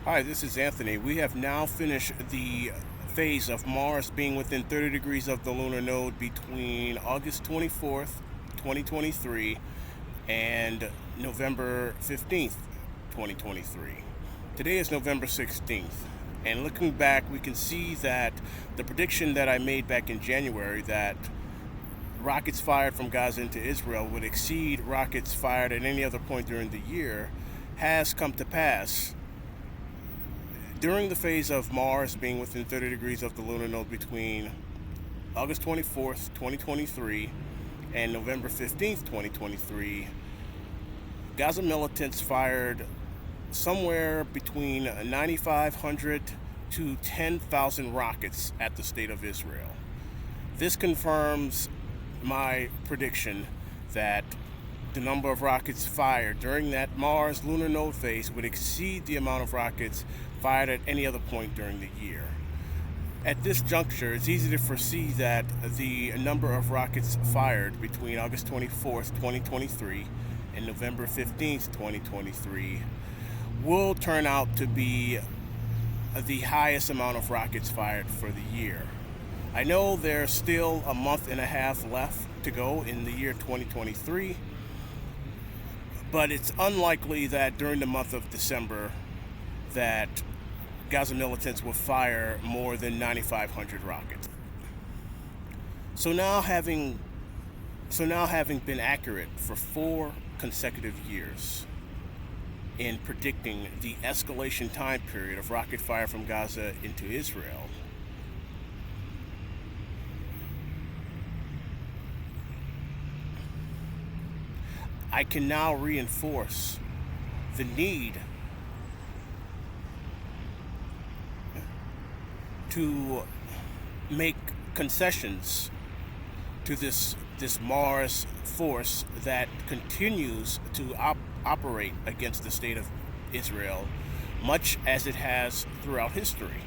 Hi, this is Anthony. We have now finished the phase of Mars being within 30 degrees of the lunar node between August 24th, 2023 and November 15th, 2023. Today is November 16th. And looking back, we can see that the prediction that I made back in January that rockets fired from Gaza into Israel would exceed rockets fired at any other point during the year has come to pass. During the phase of Mars being within 30 degrees of the lunar node between August 24th, 2023 and November 15th, 2023, Gaza militants fired somewhere between 9,500 to 10,000 rockets at the state of Israel. This confirms my prediction that the number of rockets fired during that Mars lunar node phase would exceed the amount of rockets fired at any other point during the year. At this juncture, it's easy to foresee that the number of rockets fired between August 24th, 2023 and November 15th, 2023 will turn out to be the highest amount of rockets fired for the year. I know there's still a month and a half left to go in the year 2023, but it's unlikely that during the month of December that Gaza militants will fire more than 9,500 rockets. So now having been accurate for 4 consecutive years in predicting the escalation time period of rocket fire from Gaza into Israel, I can now reinforce the need to make concessions to this Mars force that continues to operate against the state of Israel, much as it has throughout history.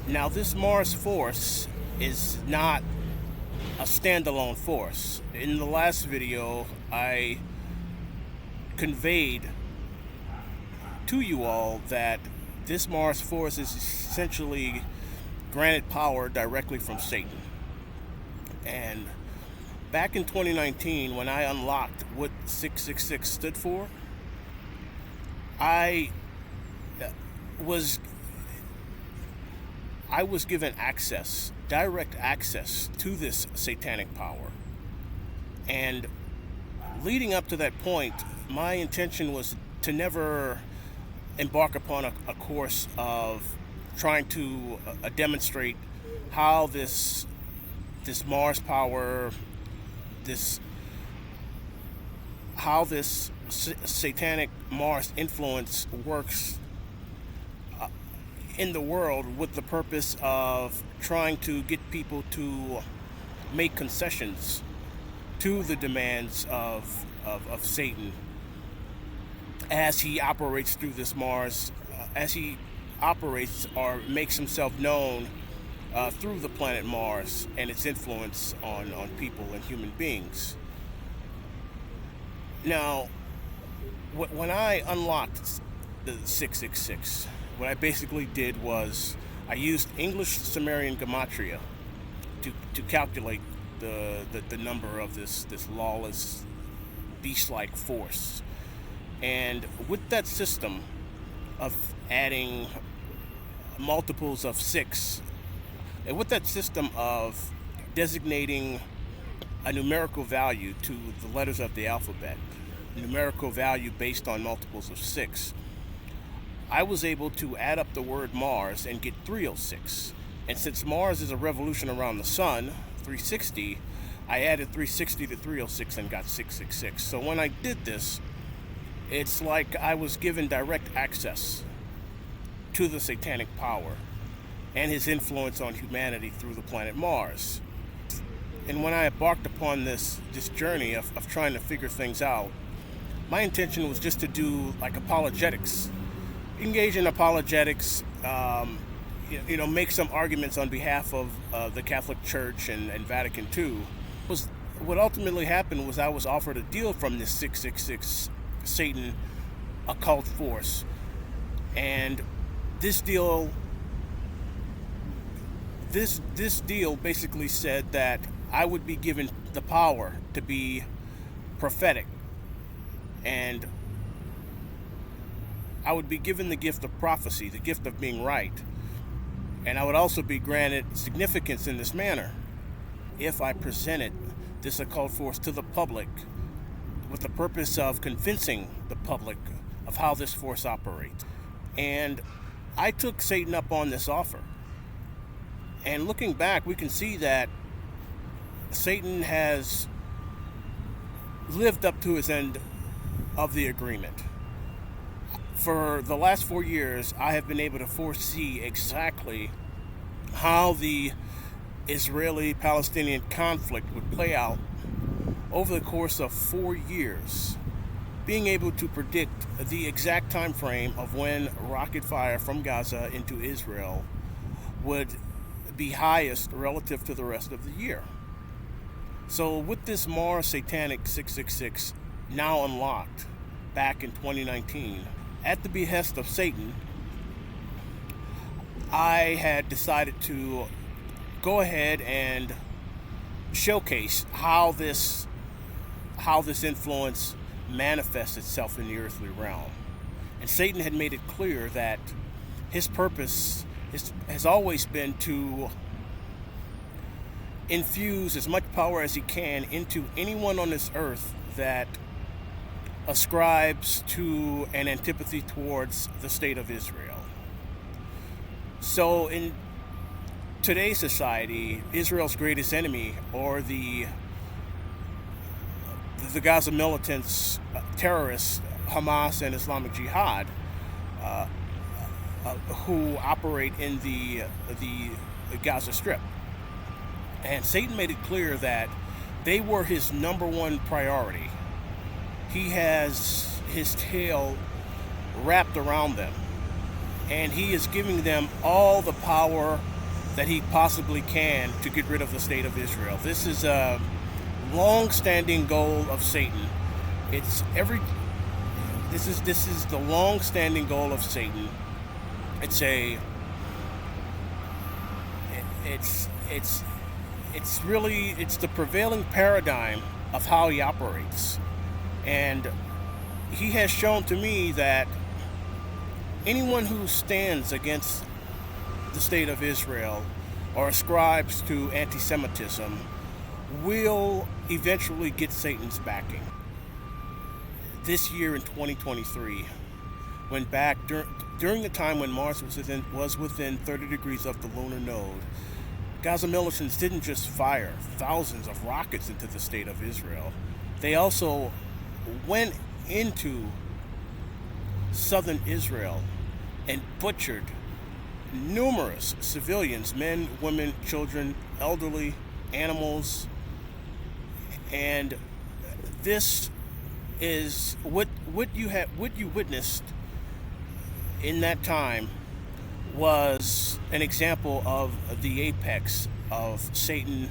Now, this Mars force is not a standalone force. In the last video, I conveyed to you all that this Mars force is essentially granted power directly from Satan. And back in 2019, when I unlocked what 666 stood for, I was given access, direct access to this satanic power. And leading up to that point, my intention was to never embark upon a course of trying to demonstrate how this Mars power, how this satanic Mars influence works in the world, with the purpose of trying to get people to make concessions to the demands of Satan as he operates through this Mars, as he operates or makes himself known through the planet Mars and its influence on people and human beings. Now, when I unlocked the 666, what I basically did was I used English Sumerian gematria to calculate the number of this lawless, beast-like force. And with that system of adding multiples of 6, and with that system of designating a numerical value to the letters of the alphabet, a numerical value based on multiples of 6, I was able to add up the word Mars and get 306. And since Mars is a revolution around the sun, 360, I added 360 to 306 and got 666. So when I did this, it's like I was given direct access to the satanic power and his influence on humanity through the planet Mars. And when I embarked upon this journey of trying to figure things out, my intention was just to do like apologetics, engage in apologetics, make some arguments on behalf of the Catholic Church and Vatican II. What ultimately happened was I was offered a deal from this 666 Satan occult force. And this deal basically said that I would be given the power to be prophetic, and I would be given the gift of prophecy, the gift of being right, and I would also be granted significance in this manner if I presented this occult force to the public with the purpose of convincing the public of how this force operates. And I took Satan up on this offer. And looking back, we can see that Satan has lived up to his end of the agreement. For the last 4 years, I have been able to foresee exactly how the Israeli-Palestinian conflict would play out over the course of 4 years, being able to predict the exact time frame of when rocket fire from Gaza into Israel would be highest relative to the rest of the year. So with this Mars Satanic 666 now unlocked back in 2019, at the behest of Satan, I had decided to go ahead and showcase how this influence manifests itself in the earthly realm. And Satan had made it clear that his purpose has always been to infuse as much power as he can into anyone on this earth that ascribes to an antipathy towards the state of Israel. So in today's society, Israel's greatest enemy, or the Gaza militants, terrorists, Hamas and Islamic Jihad, who operate in the Gaza Strip. And Satan made it clear that they were his number one priority. He has his tail wrapped around them, and he is giving them all the power that he possibly can to get rid of the state of Israel. This is a long-standing goal of Satan. This is the long-standing goal of Satan. It's the prevailing paradigm of how he operates. And he has shown to me that anyone who stands against the state of Israel or ascribes to anti-Semitism will eventually get Satan's backing. This year in 2023, when back during the time when Mars was within 30 degrees of the lunar node, Gaza militants didn't just fire thousands of rockets into the state of Israel. They also went into southern Israel and butchered numerous civilians, men, women, children, elderly, animals. And this is what you witnessed in that time was an example of the apex of Satan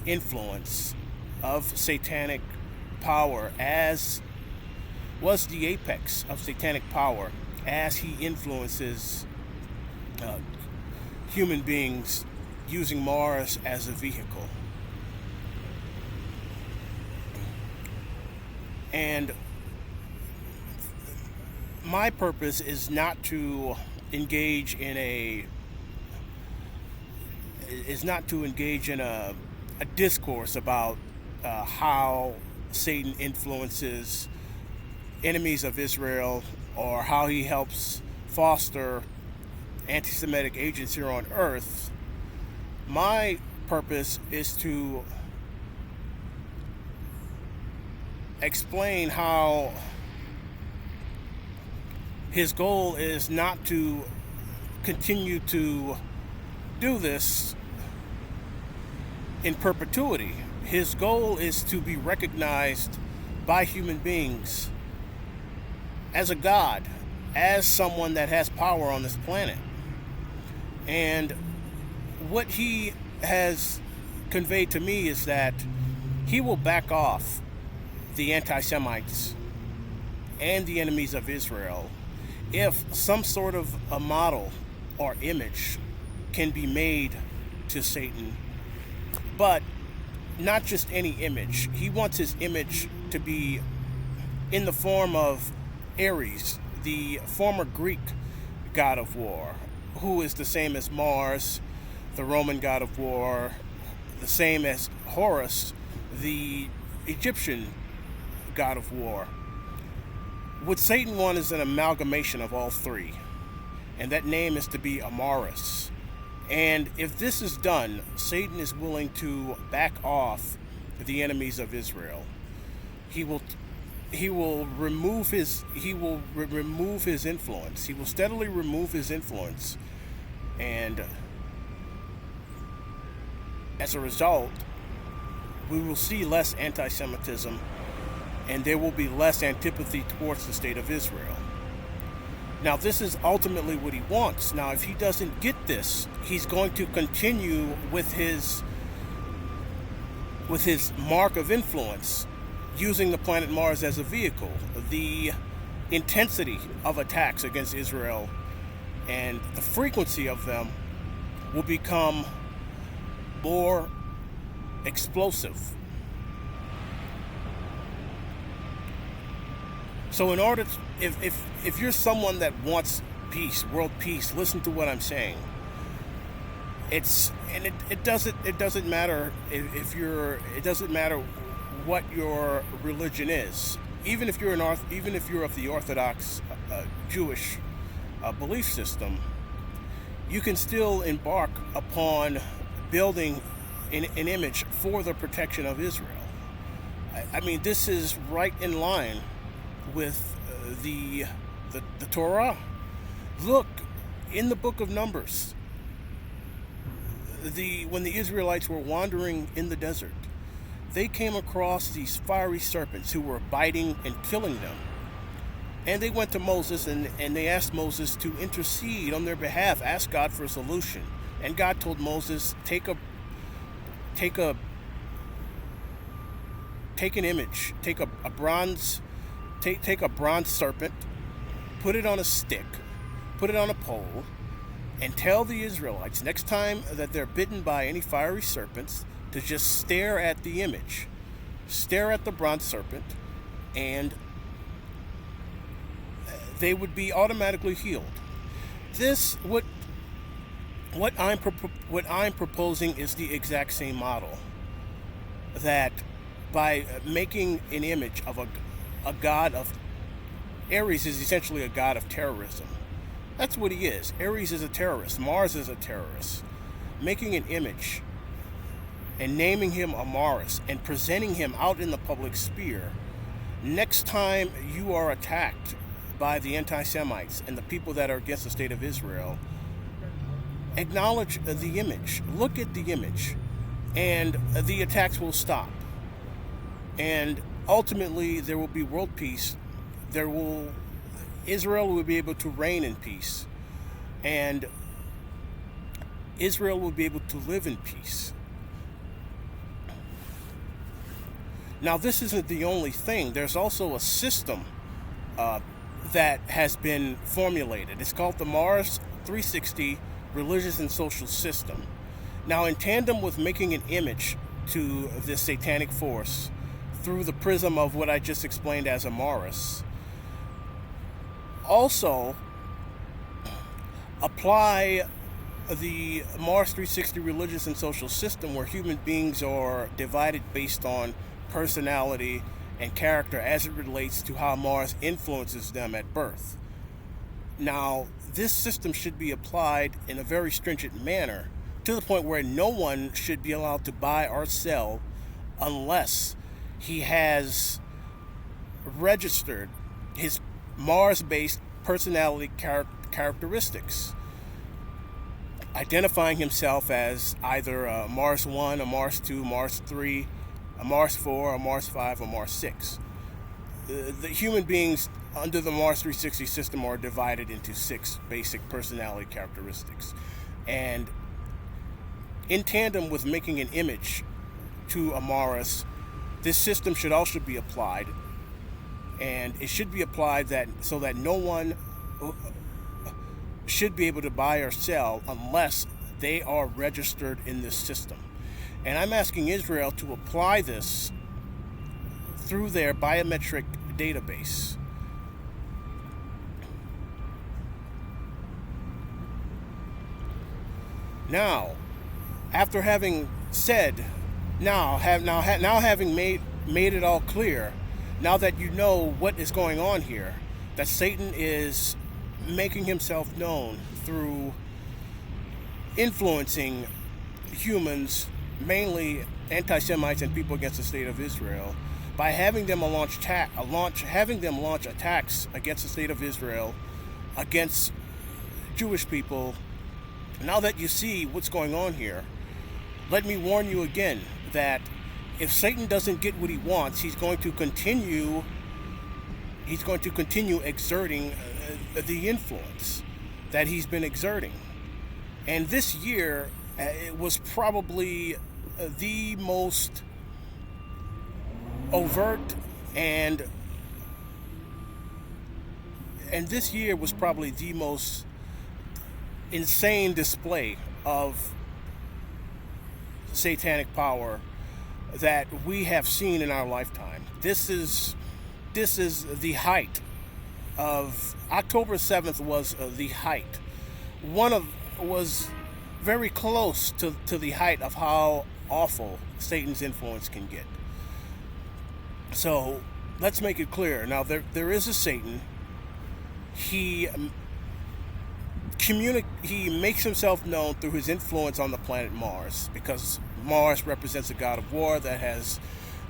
influence, of satanic power, as was the apex of satanic power as he influences human beings using Mars as a vehicle. And my purpose is not to engage in a discourse about how Satan influences enemies of Israel, or how he helps foster anti-Semitic agents here on earth. My purpose is to explain how his goal is not to continue to do this in perpetuity. His goal is to be recognized by human beings as a god, as someone that has power on this planet. And what he has conveyed to me is that he will back off the anti-Semites and the enemies of Israel, if some sort of a model or image can be made to Satan, but not just any image. He wants his image to be in the form of Ares, the former Greek god of war, who is the same as Mars, the Roman god of war, the same as Horus, the Egyptian god of war. What Satan wants is an amalgamation of all three, and that name is to be Armaaruss. And if this is done, Satan is willing to back off the enemies of Israel. He will remove his influence. He will steadily remove his influence, and as a result, we will see less anti-Semitism, and there will be less antipathy towards the state of Israel. Now, this is ultimately what he wants. Now, if he doesn't get this, he's going to continue with his mark of influence, using the planet Mars as a vehicle. The intensity of attacks against Israel and the frequency of them will become more explosive. So in order to, if you're someone that wants peace, world peace, listen to what I'm saying. It doesn't matter it doesn't matter what your religion is. Even if you're of the Orthodox Jewish belief system, you can still embark upon building an image for the protection of Israel. I mean, this is right in line with the Torah. Look, in the book of Numbers, when the Israelites were wandering in the desert, they came across these fiery serpents who were biting and killing them. And they went to Moses and they asked Moses to intercede on their behalf, ask God for a solution. And God told Moses, take an image, take a bronze serpent, put it on a stick, put it on a pole, and tell the Israelites next time that they're bitten by any fiery serpents to just stare at the image, stare at the bronze serpent, and they would be automatically healed. What I'm proposing is the exact same model. That by making an image of a god of Ares is essentially a god of terrorism. That's what he is. Ares is a terrorist. Mars is a terrorist. Making an image and naming him Armaaruss and presenting him out in the public sphere. Next time you are attacked by the anti-Semites and the people that are against the state of Israel, acknowledge the image. Look at the image, and the attacks will stop. And ultimately, there will be world peace. Israel will be able to reign in peace, and Israel will be able to live in peace. Now, this isn't the only thing. There's also a system that has been formulated. It's called the Mars 360 Religious and Social System. Now, in tandem with making an image to this satanic force through the prism of what I just explained as Armaaruss, also apply the Mars 360 religious and social system, where human beings are divided based on personality and character as it relates to how Mars influences them at birth. Now, this system should be applied in a very stringent manner, to the point where no one should be allowed to buy or sell unless he has registered his Mars-based personality characteristics, identifying himself as either a Mars 1, a Mars 2, Mars 3, a Mars 4, a Mars 5, or Mars 6. The human beings under the Mars 360 system are divided into 6 basic personality characteristics. And in tandem with making an image to Armaaruss, this system should also be applied. and it should be applied that so that no one should be able to buy or sell unless they are registered in this system. And I'm asking Israel to apply this through their biometric database. Now, after having said, having made it all clear, now that you know what is going on here, that Satan is making himself known through influencing humans, mainly anti-Semites and people against the state of Israel, by having them launch attacks against the state of Israel, against Jewish people. Now that you see what's going on here, let me warn you again that if Satan doesn't get what he wants, he's going to continue exerting the influence that he's been exerting. And this year, it was probably the most overt and this year was probably the most insane display of satanic power that we have seen in our lifetime. This is the height of October 7th was the height. Was very close to the height of how awful Satan's influence can get. So let's make it clear. Now there is a Satan. He makes himself known through his influence on the planet Mars, because Mars represents a god of war that has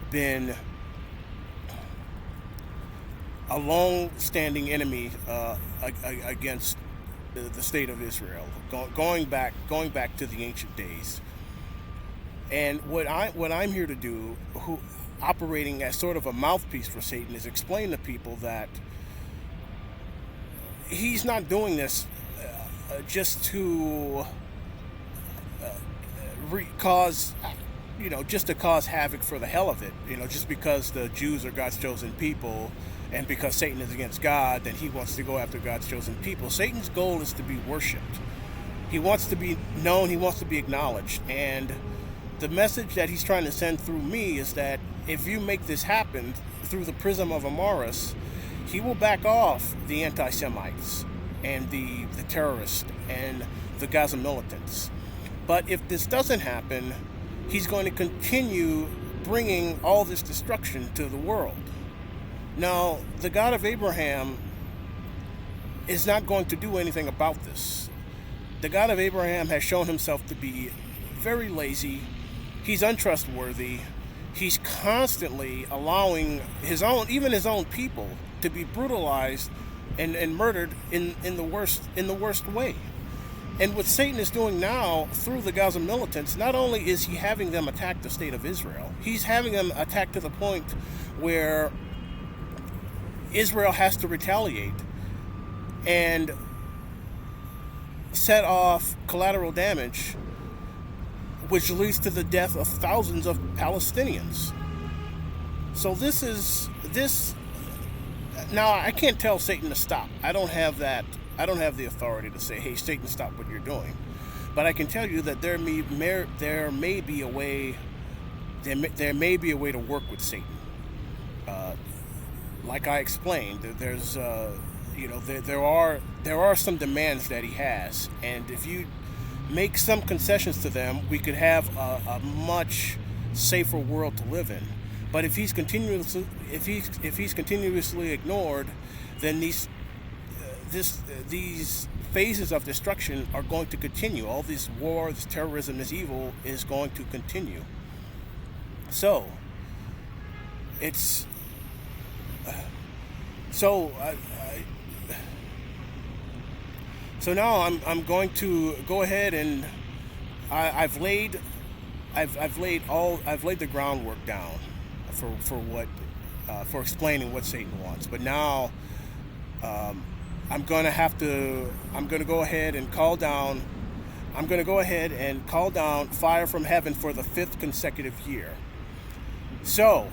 been a long-standing enemy against the state of Israel, going back to the ancient days. And what I'm here to do, operating as sort of a mouthpiece for Satan, is explain to people that he's not doing this just to cause havoc for the hell of it. Just because the Jews are God's chosen people, and because Satan is against God, then he wants to go after God's chosen people. Satan's goal is to be worshipped. He wants to be known. He wants to be acknowledged. And the message that he's trying to send through me is that if you make this happen through the prism of Armaaruss, he will back off the anti-Semites and the terrorists and the Gaza militants. But if this doesn't happen, he's going to continue bringing all this destruction to the world. Now, the God of Abraham is not going to do anything about this. The God of Abraham has shown himself to be very lazy. He's untrustworthy. He's constantly allowing his own people to be brutalized and murdered in the worst way. And what Satan is doing now through the Gaza militants, not only is he having them attack the state of Israel, he's having them attack to the point where Israel has to retaliate and set off collateral damage, which leads to the death of thousands of Palestinians. So now I can't tell Satan to stop. I don't have the authority to say, hey, Satan, stop what you're doing. But I can tell you that there may be a way to work with Satan. Like I explained, there's there are some demands that he has, and if you make some concessions to them, we could have a much safer world to live in. But if he's continuously ignored, then these phases of destruction are going to continue. All this war, this terrorism, this evil is going to continue. So it's so now I'm going to go ahead and I've laid the groundwork down for explaining what Satan wants. But now I'm going to go ahead and call down fire from heaven for the 5th consecutive year. So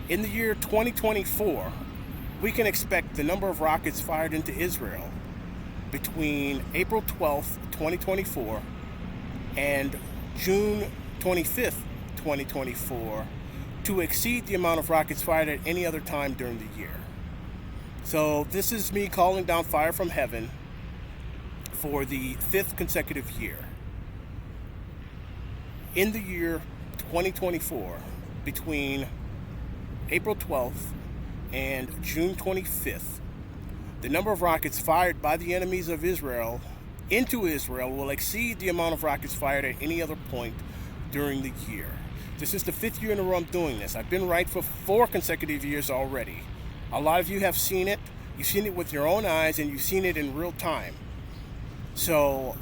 in the year 2024, we can expect the number of rockets fired into Israel between April 12th, 2024 and June 25th, 2024 to exceed the amount of rockets fired at any other time during the year. So this is me calling down fire from heaven for the 5th consecutive year. In the year 2024, between April 12th and June 25th, the number of rockets fired by the enemies of Israel into Israel will exceed the amount of rockets fired at any other point during the year. This is the 5th year in a row I'm doing this. I've been right for 4 consecutive years already. A lot of you have seen it. You've seen it with your own eyes, and you've seen it in real time. So,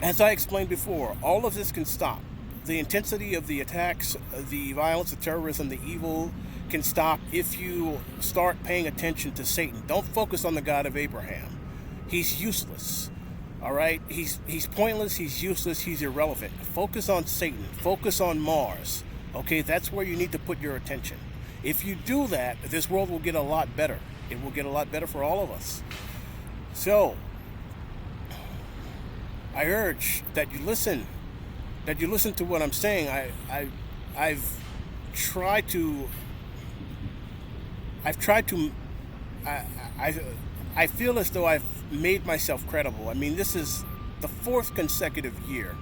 as I explained before, all of this can stop. The intensity of the attacks, the violence, the terrorism, the evil can stop if you start paying attention to Satan. Don't focus on the God of Abraham. He's useless. All right? He's pointless, he's useless, he's irrelevant. Focus on Satan. Focus on Mars. Okay? That's where you need to put your attention. If you do that, this world will get a lot better. It will get a lot better for all of us. So, I urge that you listen to what I'm saying. I've tried to I feel as though I've made myself credible. I mean, this is the 4th consecutive year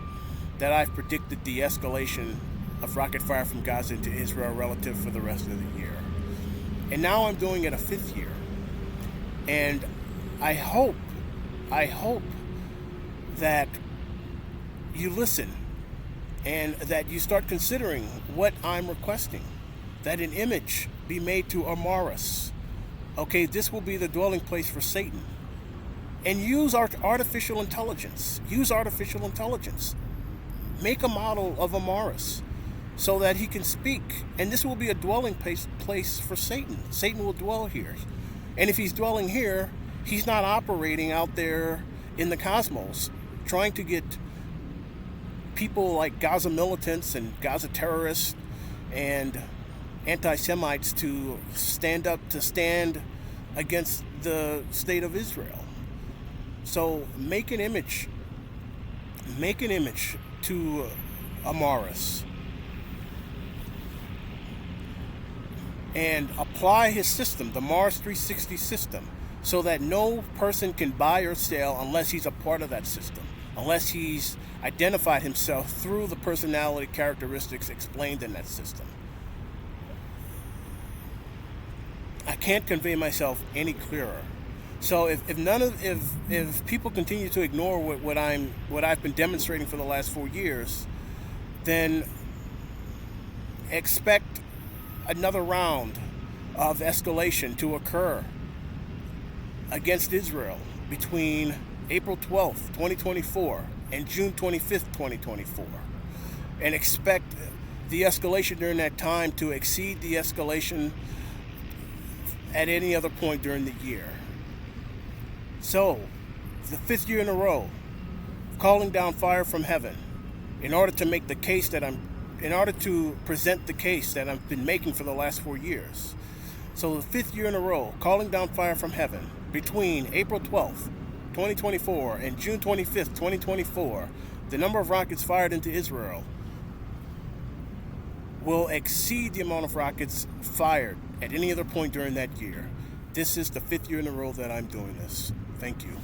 that I've predicted the escalation of rocket fire from Gaza into Israel relative for the rest of the year. And now I'm doing it a 5th year. And I hope that you listen and that you start considering what I'm requesting. That an image be made to Armaaruss. Okay, this will be the dwelling place for Satan. And use artificial intelligence. Use artificial intelligence. Make a model of Armaaruss so that he can speak. And this will be a dwelling place for Satan. Satan will dwell here. And if he's dwelling here, he's not operating out there in the cosmos, trying to get people like Gaza militants and Gaza terrorists and anti-Semites to stand against the state of Israel. So make an image to Armaaruss and apply his system, the Mars 360 system, so that no person can buy or sell unless he's a part of that system, unless he's identified himself through the personality characteristics explained in that system. I can't convey myself any clearer. So if people continue to ignore what I've been demonstrating for the last 4 years, then expect another round of escalation to occur against Israel between April 12th, 2024 and June 25th, 2024. And expect the escalation during that time to exceed the escalation at any other point during the year. So, the 5th year in a row, calling down fire from heaven in order to make the case in order to present the case that I've been making for the last 4 years. So the 5th year in a row, calling down fire from heaven between April 12th, 2024 and June 25th, 2024, the number of rockets fired into Israel will exceed the amount of rockets fired at any other point during that year. This is the 5th year in a row that I'm doing this. Thank you.